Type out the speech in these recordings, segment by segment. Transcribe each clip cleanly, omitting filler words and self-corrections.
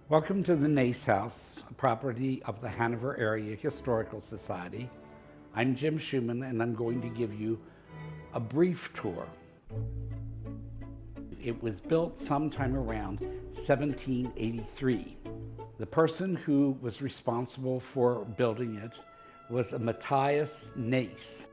Welcome to the Nace House, a property of the Hanover Area Historical Society. I'm Jim Schuman, and I'm going to give you a brief tour. It was built sometime around 1783. The person who was responsible for building it was a Matthias Nace.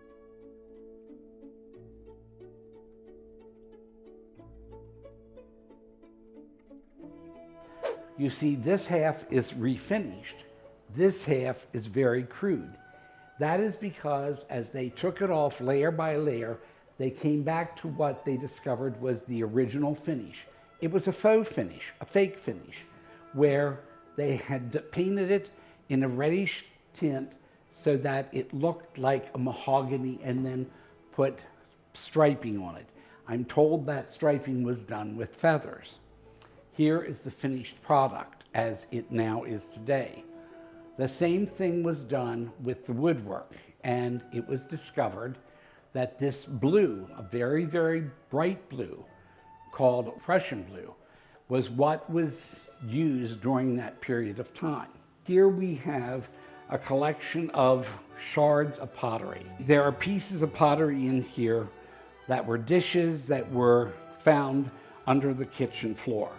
You see, this half is refinished. This half is very crude. That is because as they took it off layer by layer, they came back to what they discovered was the original finish. It was a faux finish, a fake finish, where they had painted it in a reddish tint so that it looked like a mahogany and then put striping on it. I'm told that striping was done with feathers. Here is the finished product as it now is today. The same thing was done with the woodwork, and it was discovered that this blue, a very, very bright blue, called Prussian blue, was what was used during that period of time. Here we have a collection of shards of pottery. There are pieces of pottery in here that were dishes that were found under the kitchen floor.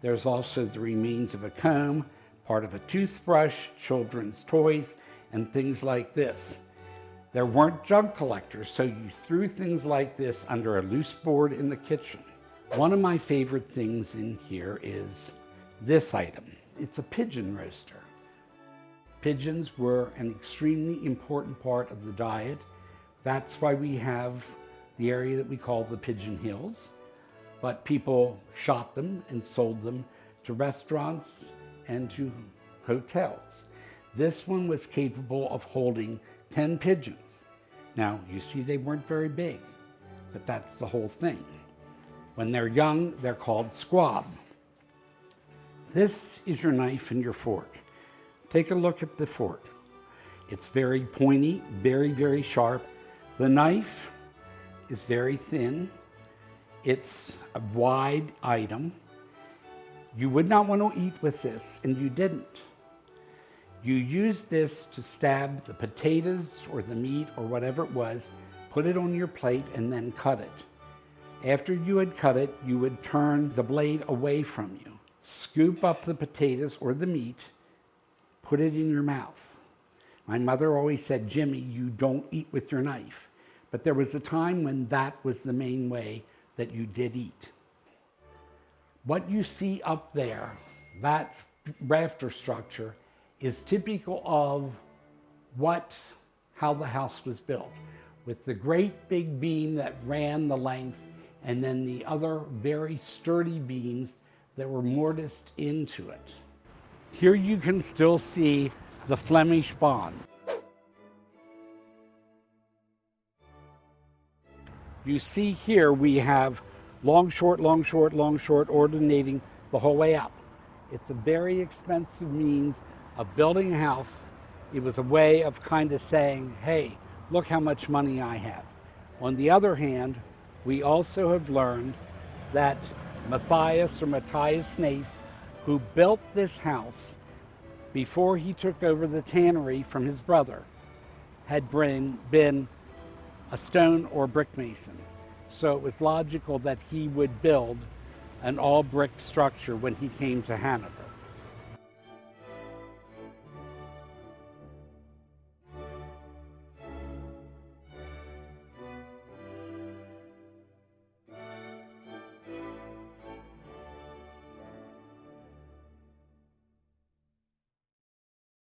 There's also the remains of a comb, part of a toothbrush, children's toys, and things like this. There weren't junk collectors, so you threw things like this under a loose board in the kitchen. One of my favorite things in here is this item. It's a pigeon roaster. Pigeons were an extremely important part of the diet. That's why we have the area that we call the Pigeon Hills. But people shot them and sold them to restaurants and to hotels. This one was capable of holding 10 pigeons. Now, you see they weren't very big, but that's the whole thing. When they're young, they're called squab. This is your knife and your fork. Take a look at the fork. It's very pointy, very, very sharp. The knife is very thin. It's a wide item. You would not want to eat with this, and you didn't. You used this to stab the potatoes or the meat or whatever it was, put it on your plate, and then cut it. After you had cut it, you would turn the blade away from you, scoop up the potatoes or the meat, put it in your mouth. My mother always said, "Jimmy, you don't eat with your knife." But there was a time when that was the main way that you did eat. What you see up there, that rafter structure, is typical of how the house was built, with the great big beam that ran the length and then the other very sturdy beams that were mortised into it. Here you can still see the Flemish bond. You see here we have long, short, long, short, long, short, ordinating the whole way up. It's a very expensive means of building a house. It was a way of kind of saying, hey, look how much money I have. On the other hand, we also have learned that Matthias Nace, who built this house before he took over the tannery from his brother, had been a stone or brick mason. So it was logical that he would build an all brick structure when he came to Hanover.